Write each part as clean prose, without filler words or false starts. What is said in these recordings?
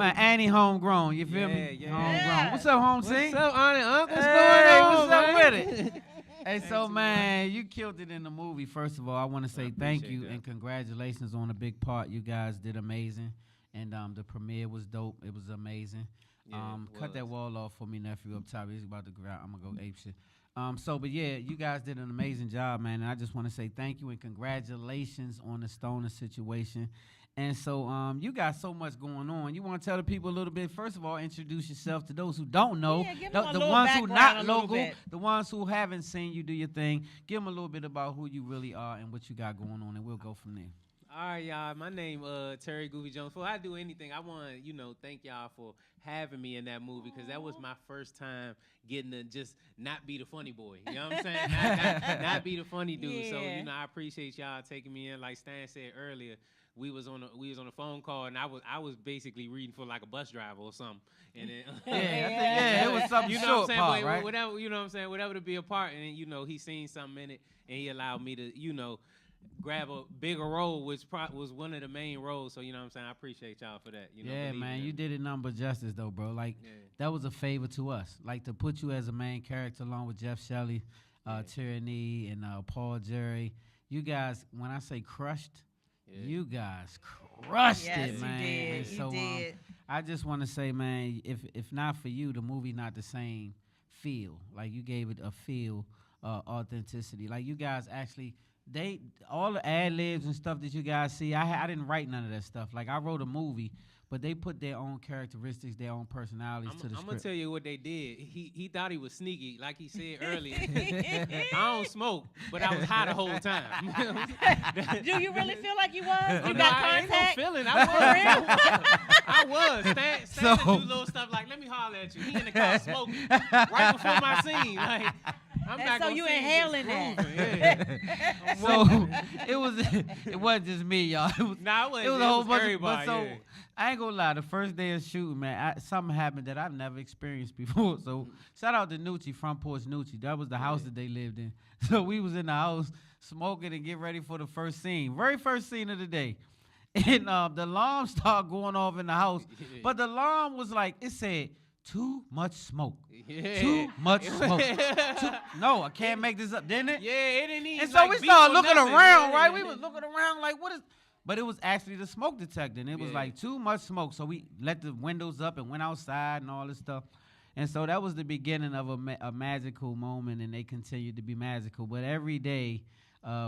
man, Annie homegrown. You feel me? Yeah. Homegrown. What's up, home What's scene? up, Aunt and Uncle? What's Hey, going on, what's up man? with it? Hey, so man, you killed it in the movie. First of all, I want to say thank appreciate you that. and congratulations on a big part. You guys did amazing, and the premiere was dope. It was amazing. Yeah, it Cut that was. wall off for me, nephew, up top. He's about to go out. I'm gonna go ape shit. But yeah, you guys did an amazing job, man. And I just want to say thank you and congratulations on the Stoner situation. And so, you got so much going on. You want to tell the people a little bit? First of all, introduce yourself to those who don't know. Yeah, give the them a the little ones who background not a little local, bit. the ones who haven't seen you do your thing. Give them a little bit about who you really are and what you got going on, and we'll go from there. All right, y'all. My name Terry Goofy Jones. Before I do anything, I want to thank y'all for having me in that movie because that was my first time getting to just not be the funny boy. You know what I'm saying? not be the funny dude. So Yeah. I appreciate y'all taking me in. Like Stan said earlier, we was on a phone call and I was basically reading for like a bus driver or something. And then Yeah, it was something you know short what I'm saying? part, But right? whatever, you know what I'm saying? Whatever to be a part, and then, he seen something in it, and he allowed me to, grab a bigger role, which was one of the main roles. So you know what I'm saying? I appreciate y'all for that. Yeah, believing man, in you me. did it number justice though, bro. Like Yeah. that was a favor to us. Like to put you as a main character along with Jeff Shelley, Tyranny, and Paul Jerry. You guys, when I say crushed, Yeah. you guys crushed Yes, it, you man. did. And You so, did. I just want to say, man, if not for you, the movie not the same feel. Like you gave it a feel, authenticity. Like you guys actually. All the ad libs and stuff that you guys see, I didn't write none of that stuff. Like I wrote a movie, but they put their own characteristics, their own personalities to the I'm gonna script. tell you what they did. He thought he was sneaky, like he said earlier. I don't smoke, but I was high the whole time. Do you really feel like you was? Oh, You no, got I ain't no contact? feeling. I was. I was. Stan So- would do little stuff like, let me holler at you. He in the car smoking right before my scene. Like, I'm And back so on you scene inhaling just that. grooving, yeah. So it wasn't just me, y'all. Nah, It was a whole bunch everybody. of, but so yeah. I ain't gonna lie, the first day of shooting, man, something happened that I've never experienced before. So shout out to Nucci, Front Porch Nucci. That was the house that they lived in. So we was in the house smoking and get ready for the first scene. Very first scene of the day. And the alarm started going off in the house. But the alarm was like, it said, too much smoke. Yeah. Too much smoke. No, I can't make this up, didn't it? Yeah, it didn't even. And so like, we beep started or looking nothing. around, Yeah, right? yeah. We was looking around like, what is... But it was actually the smoke detector, and it was Yeah. like too much smoke. So we let the windows up and went outside and all this stuff. And so that was the beginning of a magical moment, and they continued to be magical. But every day,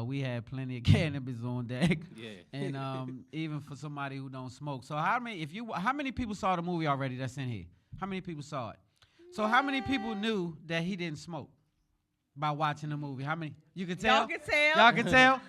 we had plenty of cannabis on deck. Yeah. And even for somebody who don't smoke. So how many people saw the movie already that's in here? How many people saw it? So how many people knew that he didn't smoke by watching the movie? How many? You can tell? Y'all can tell. Y'all can tell?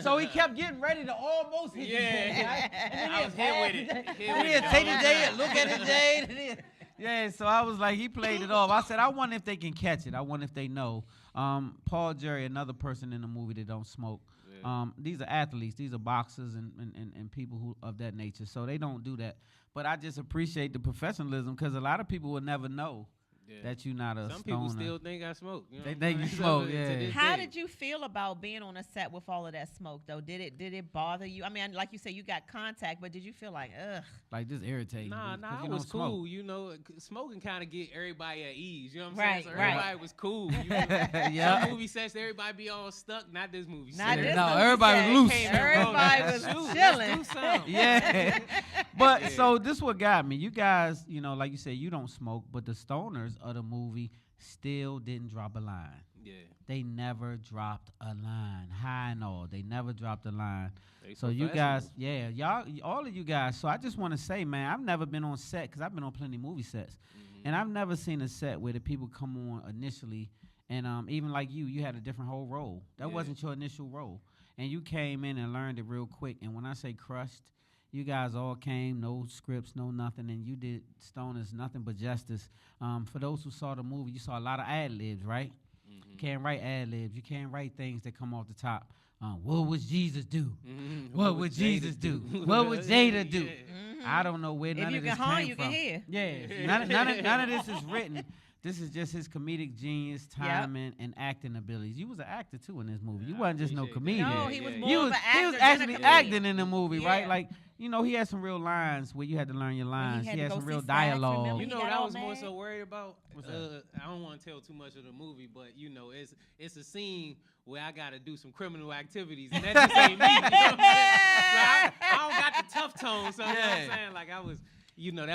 So he kept getting ready to almost hit Yeah. the J, right? And then I was hit with it. Hit And with he'd it. take the J and look at the J. And then, yeah, so I was like, he played it off. I said, I wonder if they can catch it. I wonder if they know. Paul Jerry, another person in the movie that don't smoke. Yeah. These are athletes. These are boxers and people who of that nature. So they don't do that. But I just appreciate the professionalism because a lot of people will never know Yeah. that you're not a Some stoner. people still think I smoke. You know They what think I'm you saying? smoke, To yeah. this How day. did you feel about being on a set with all of that smoke, though? Did it bother you? I mean, like you said, you got contact, but did you feel like, ugh? Like this irritating. Nah, 'cause it you was don't smoke. cool. Smoking kind of get everybody at ease. You know what I'm Right, saying? So right. everybody was cool. Yeah. Some movie sets, everybody be all stuck. Not this movie Not set. this No, movie everybody set. was loose. Came in Everybody rolling. was Shoot, let's chilling. do something. Yeah. But Yeah. so this what got me. You guys, like you said, you don't smoke, but the stoners of the movie still didn't drop a line. Yeah. They never dropped a line, high and all. They never dropped a line. They So you guys, professional. y'all, all of you guys. So I just want to say, man, I've never been on set because I've been on plenty of movie sets, and I've never seen a set where the people come on initially, and even like you had a different whole role. That Yeah. wasn't your initial role, and you came in and learned it real quick. And when I say crushed, you guys all came, no scripts, no nothing, and you did Stoners nothing but justice. For those who saw the movie, you saw a lot of ad libs, right? You can't write ad libs. You can't write things that come off the top. What would Jesus do? What would Jesus do? What would Jada do? I don't know where If none you of can this hum, came you from. can hear. Yeah, none of this is written. This is just his comedic genius, timing, and acting abilities. You was an actor too in this movie. You I wasn't just no appreciate that. comedian. No, he was Yeah, more You of was, an actor. he was than a actually comedian. acting in the movie, right? Yeah. Like you know, he had some real lines where you had to learn your lines. had He to had go some see real Sax, dialogue. remember? You He know got what I all was more mad? so worried about? What's that? I don't want to tell too much of the movie, but you know, it's a scene where I got to do some criminal activities, and that just ain't me. You know what I'm saying? So I don't got the tough tone. So you know what I'm Yeah. saying? Like I was, you know,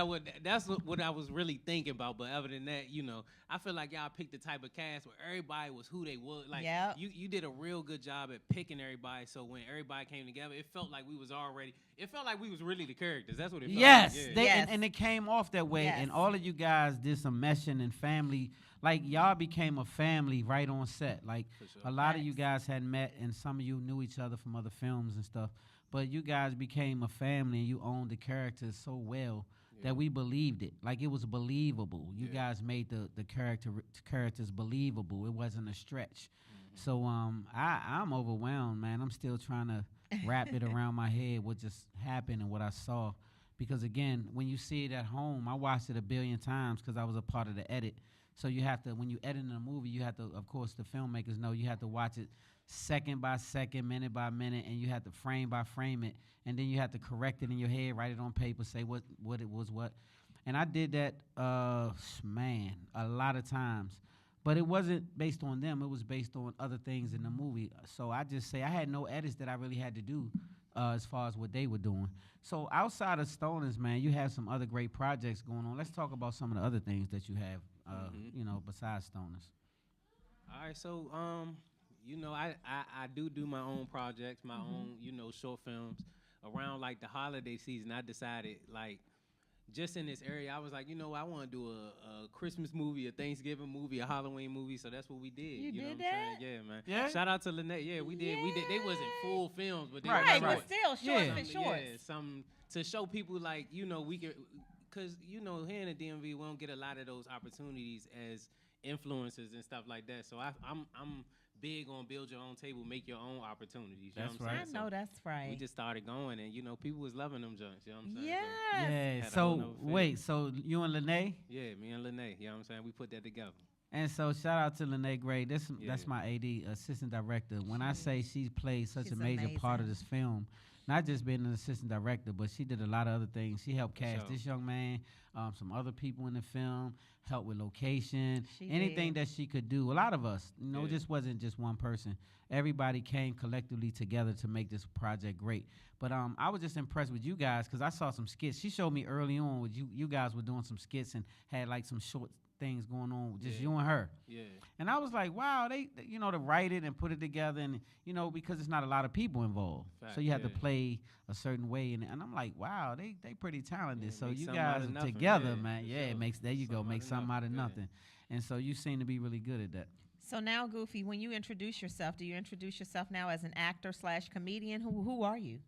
that's what I was really thinking about. But other than that, you know, I feel like y'all picked the type of cast where everybody was who they was. Like Yep. you did a real good job at picking everybody. So when everybody came together, it felt like we was already. It felt like we was really the characters. That's what it felt Yes, like. Yeah. they, Yes. and it came off that way. And Yes. all of you guys did some meshing and family. Like y'all became a family right on set. Like For sure. a lot of you Facts. guys had met, and some of you knew each other from other films and stuff. But you guys became a family, and you owned the characters so well Yeah. that we believed it. Like it was believable. You Yeah. guys made the characters believable. It wasn't a stretch. Mm-hmm. So I'm overwhelmed, man. I'm still trying to wrap it around my head what just happened and what I saw. Because again, when you see it at home, I watched it a billion times because I was a part of the edit. So you have to, when you edit in a movie, you have to, of course, the filmmakers know you have to watch it second by second, minute by minute, and you have to frame by frame it, and then you have to correct it in your head, write it on paper, say what it was what. And I did that, man, a lot of times. But it wasn't based on them. It was based on other things in the movie. So I just say I had no edits that I really had to do as far as what they were doing. So outside of Stoners, man, you have some other great projects going on. Let's talk about some of the other things that you have, you know, besides Stoners. All right, so you know, I do my own projects, my own, you know, short films. Around like the holiday season, I decided like just in this area, I was like, you know, I want to do a Christmas movie, a Thanksgiving movie, a Halloween movie. So that's what we did. You know did what I'm saying? that? Yeah, man. Yeah? Shout out to Lynette. Yeah, we did. We did. They wasn't full films, but they Right, were Right, right. but still, shorts Yeah. and some- shorts. Yeah, some to show people like, you know, we could, cause you know, here in the DMV, we don't get a lot of those opportunities as influencers and stuff like that. So I'm big on build your own table, make your own opportunities. You That's know what I'm right. I saying? know So that's right. we just started going, and you know, people was loving them joints. You know what I'm saying? So, Yes. Yeah. Had a whole So nother feel. wait, so you and Lene? yeah, me and Lene, you know what I'm saying? We put that together. And so shout out to Lene Gray. That's Yeah. my AD, assistant director. When I say she played such She's a major part of amazing. this film, not just being an assistant director, but she did a lot of other things. She helped For cast sure. this young man, some other people in the film, helped with location, She anything did. that she could do. A lot of us, you know, it Yeah. just wasn't just one person. Everybody came collectively together to make this project great. But I was just impressed with you guys because I saw some skits. She showed me early on with you guys were doing some skits and had like some short things going on with just Yeah. you and her. Yeah. And I was like, wow, they you know, to write it and put it together, and you know, because it's not a lot of people involved, so Fact, you have to yeah. play a certain way, and I'm like, wow, they pretty talented. Yeah, So make you something out guys of nothing, together, yeah, man, for yeah, it sure. makes there you go, make something out of yeah. nothing, and so you seem to be really good at that. So now, Goofy, when you introduce yourself, do you introduce yourself now as an actor / comedian? Who are you?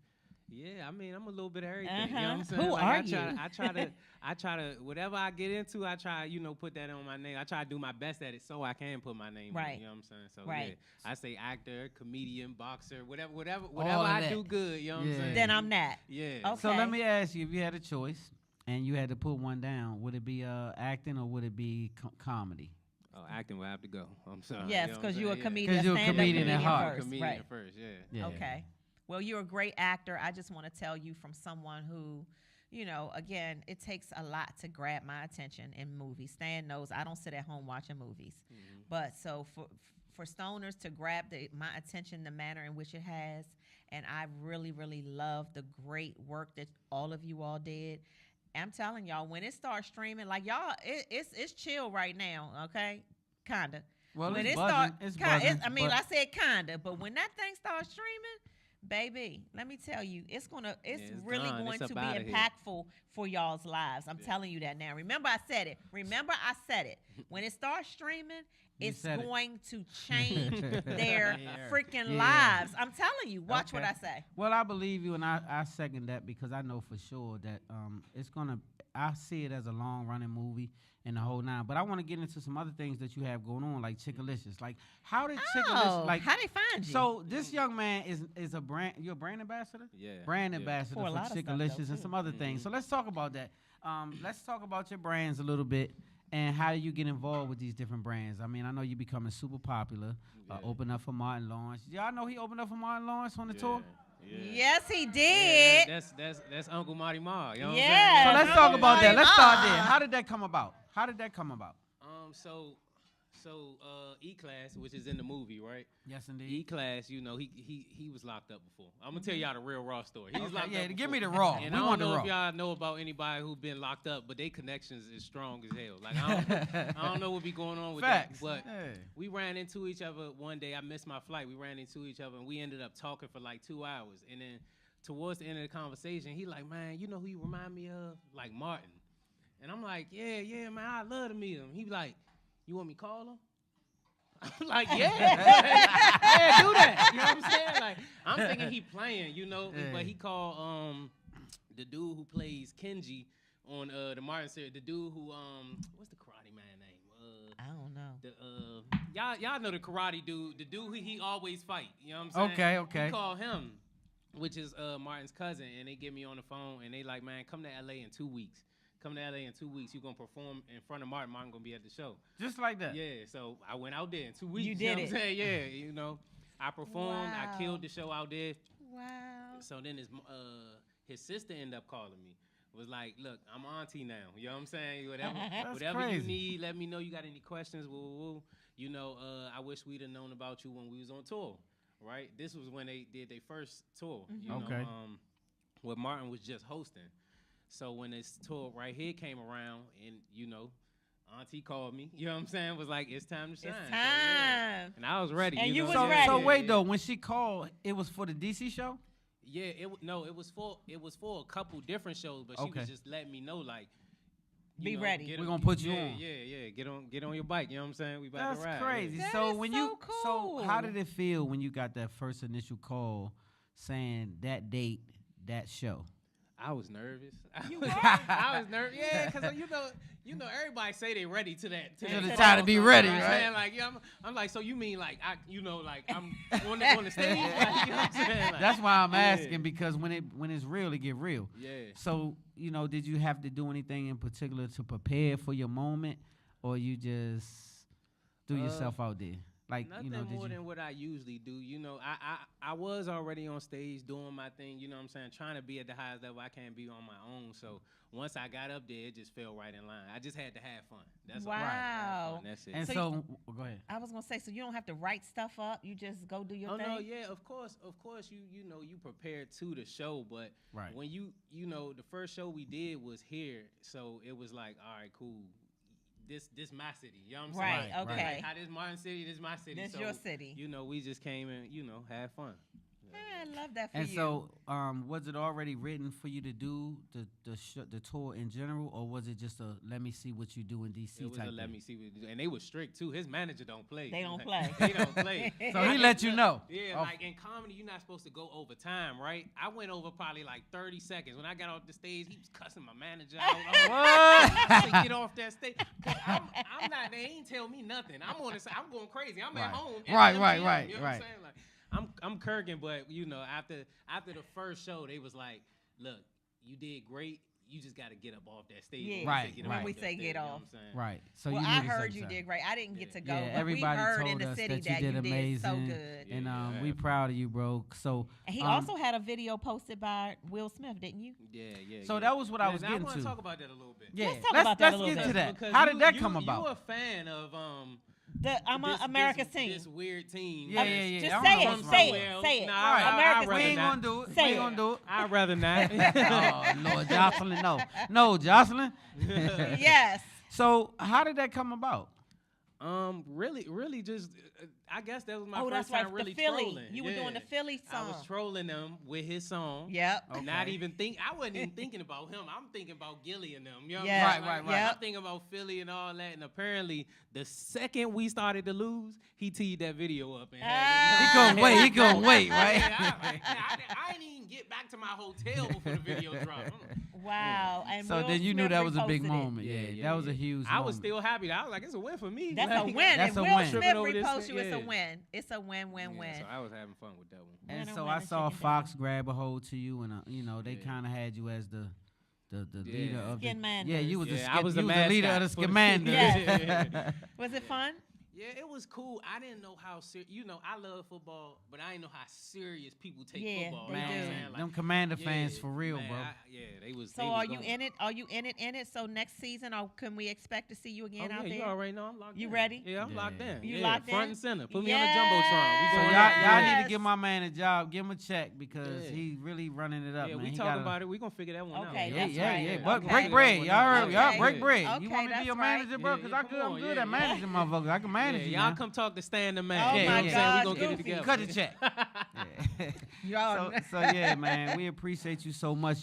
Yeah, I mean, I'm a little bit of everything. You know what Uh-huh. I'm saying? Who Like, are I try to, whatever I get into, I try, you know, put that on my name. I try to do my best at it so I can put my name on it. Right. You know what I'm saying? So Right. yeah, I say actor, comedian, boxer, whatever of I that. do good. You know what Yeah. I'm saying? Then I'm that. Yeah. Okay. So let me ask you, if you had a choice and you had to put one down, would it be acting or would it be comedy? Oh, acting will have to go. I'm sorry. Yes, you know what I'm because you're a saying? comedian. 'Cause you're a stand-up comedian at heart. first, Comedian right? first, yeah. Yeah. Okay. Well, you're a great actor. I just want to tell you from someone who, you know, again, it takes a lot to grab my attention in movies. Stan knows I don't sit at home watching movies. Mhm. But so for Stoners to grab my attention the manner in which it has, and I really, really love the great work that all of you all did. I'm telling y'all, when it starts streaming, like y'all, it's chill right now, okay? Kinda. Well, When it's it buzzing. start, It's ki- buzzing. I mean, but- I said kinda, but when that thing starts streaming, baby, let me tell you, it's it's really gone. going It's to up be outta here. impactful for y'all's lives. I'm Yeah. telling you that now. Remember, I said it. When it starts streaming, You it's said it. going to change their Yeah. freaking Yeah. lives. I'm telling you. Watch what Okay. I say. Well, I believe you, and I second that because I know for sure that it's gonna. I see it as a long running movie and the whole nine. But I want to get into some other things that you have going on, like Chickalicious. Like, how did Chickalicious? Oh, Like, how they find you? so this young man is a brand. You're a brand ambassador. Yeah. Brand yeah. ambassador For a for lot of stuff, though, Chickalicious and too. some other things. Mhm. So let's talk about that. Let's talk about your brands a little bit and how you get involved with these different brands. I mean, I know you're becoming super popular. Yeah. Open up for Martin Lawrence. Y'all know he opened up for Martin Lawrence on the Yeah. tour. Yes, he Yeah, did. that's Uncle Marty Marr. You know Yeah. So what I'm saying? let's talk about that. Let's start there. Ah. How did that come about? How did that come about? So E-Class, which is in the movie, right? Yes, indeed. E-Class, you know, he was locked up before. I'm gonna tell y'all the real raw story. He was Okay, locked yeah, up give before. me the raw. And We I want don't the know if raw. y'all know about anybody who been locked up, but they connections is strong as hell. Like I don't know what be going on with Facts. that. But Hey. we ran into each other one day. I missed my flight. We ran into each other and we ended up talking for like 2 hours. And then towards the end of the conversation, he like, man, you know who you remind me of? Like Martin. And I'm like, yeah, man, I love to meet him. He be like, you want me to call him? I'm like, yeah, yeah, do that. You know what I'm saying? Like, I'm thinking he playing, you know, Yeah. but he called the dude who plays Kenji on the Martin series. The dude who what's the karate man name? I don't know. Y'all know the karate dude, the dude who he always fight. You know what I'm saying? Okay. We call him, which is Martin's cousin, and they get me on the phone and they like, man, come to LA in 2 weeks. Come to LA in 2 weeks. You're gonna perform in front of Martin. Martin gonna be at the show. Just like that. Yeah, so I went out there in 2 weeks. You know did what it. I'm saying? Yeah, you know, I performed. Wow. I killed the show out there. Wow. So then his sister ended up calling me. Was like, look, I'm auntie now. You know what I'm saying? Whatever you crazy. need, let me know. You got any questions? Woo. You know, I wish we'd have known about you when we was on tour, right? This was when they did their first tour. You know, Okay. where Martin was just hosting. So when this tour right here came around, and you know, Auntie called me. You know what I'm saying? Was like, it's time to shine. It's So, yeah. time. And I was ready. And you know was what I'm ready. saying? So wait Yeah. though, when she called, it was for the DC show. Yeah, it was for a couple different shows, but she Okay. was just letting me know like, you Be know, ready. get We're on- gonna put you yeah, on. Yeah. Get on your bike. You know what I'm saying? We about That's to ride. crazy. Yeah. That So is when so you, so how cool. did it feel when you got that first initial call saying that date, that show? I was nervous. You I was nervous. Yeah, because you know, everybody say they ready to that. To that the call, time to be so, ready, you know what I'm right? saying? Like, yeah, I'm like, so you mean like like I'm on the stage? Like, you know what I'm saying? Like, That's why I'm yeah. asking, because when it's real, it get real. Yeah. So, did you have to do anything in particular to prepare for your moment, or you just threw yourself out there? Like, Nothing did more you? than what I usually do. You know, I was already on stage doing my thing, you know what I'm saying, trying to be at the highest level I can be on my own. So once I got up there, it just fell right in line. I just had to have fun. That's all. Wow. Have fun. That's it. And So so, go ahead. I was gonna say, so you don't have to write stuff up. You just go do your Oh thing. no, yeah, of course, you know you prepared to the show, but Right. when you know the first show we did was here, so it was like, all right, cool. This my city, you know what I'm Right, saying? Right, okay. Like, how this Martin City, this my city. This so, your city. You know, we just came and had fun. I love that for And you. so, was it already written for you to do the tour in general, or was it just a let me see what you do in DC It was type a let thing? me see what you do. And they was strict too. His manager don't play. They don't Like, play. He don't play. So he let you know. Yeah, Oh. like in comedy, you're not supposed to go over time, right? I went over probably like 30 seconds. When I got off the stage, he was cussing my manager out. I said, get off that stage. 'Cause I'm not, they ain't tell me nothing. I'm on the side, I'm going crazy. I'm Right. at home. at Right, 10 right, p.m., right, You know what I'm right. saying? Like, I'm Kirkin, but after the first show, they was like, look, you did great. You just got to get up off that stage. Yeah. When we Right, say get right. up When we off say that get stage, you know off. what I'm saying? Right. So well, you I knew the heard same you time. did great. I didn't get to go, Yeah, but everybody we heard told in the us city that you did amazing. so good. And Yeah. we proud of you, bro. So And he um, also had a video posted by Will Smith, didn't you? Yeah. So yeah. that was what I Yeah, was now getting I want to. to talk about that a little bit. Yeah, Let's talk about that a little get bit. to that. Because How did that you come about? You a fan of America's this, team. This weird team. Yeah, that's yeah, yeah. Just I say don't know it, what's say wrong. it, somewhere say else. it. Nah, Right. I'd America's rather We ain't team. not. gonna do it. Say We ain't it. gonna do it. I'd rather not. Oh Lord, Jocelyn, no, Jocelyn. Yes. So how did that come about? Really, just I guess that was my Oh, first that's right. time really the Philly. trolling. You were doing the Philly song. I was trolling them with his song. Yep. Okay. Not even I wasn't even thinking about him. I'm thinking about Gilly and them. You know what Yeah. I'm saying? Right. Yep. I'm thinking about Philly and all that. And apparently, the second we started to lose, he teed that video up and had He it. couldn't wait. He couldn't wait, right? Yeah, I didn't even get back to my hotel before the video dropped. Wow. And So Will then you knew Smith that was a big reposted it. moment. Yeah, that was a huge. I was moment. still happy. I was like, it's a win for me. That's a Like, win. That's and a Will win. Smith Tripping over this reposts thing, you. It's a yeah. win. It's a win, win, Yeah, win. so I was having fun with that one. And Winner, so winner, I saw chicken Fox grab a hold to you, and they Yeah. kind of had you as the Yeah. leader of the. Skinmanders. Yeah, you was the Yeah, I was the leader of the mascot for the- Skinmanders. Was it fun? Yeah, it was cool. I didn't know how serious. You know, I love football, but I didn't know how serious people take Yeah, football. they You know what I'm do. saying? Man, Like, them Commander fans yeah, for real, man, bro. they was. So they are was you going. in it? Are you in it? In it? So next season, or can we expect to see you Oh, again yeah, out there? you already know I'm locked You in. ready? Yeah, I'm locked Yeah. in. You yeah, locked front in? and center. Put me Yes. on the jumbotron. We So going y'all, up. y'all Yeah. need to give my man a job. Give him a check because Yeah. he really running it up, Yeah, man. we He talk gotta- about it. We gonna figure that one out. Okay, Yeah, that's yeah, right. yeah. Okay. But We'll break figure bread. that one Y'all out. heard? Y'all Okay. break bread. Okay, You want me to be your that's right. manager, bro? Yeah, Because yeah, I come good. I'm on, good yeah, at managing motherfuckers. I can manage Yeah, you. y'all man. come talk to Stan the Oh man. my you know what I'm saying? God, We gonna get it Goofy. together. Cut the check. Yeah. Y'all. So yeah, man, we appreciate you so much.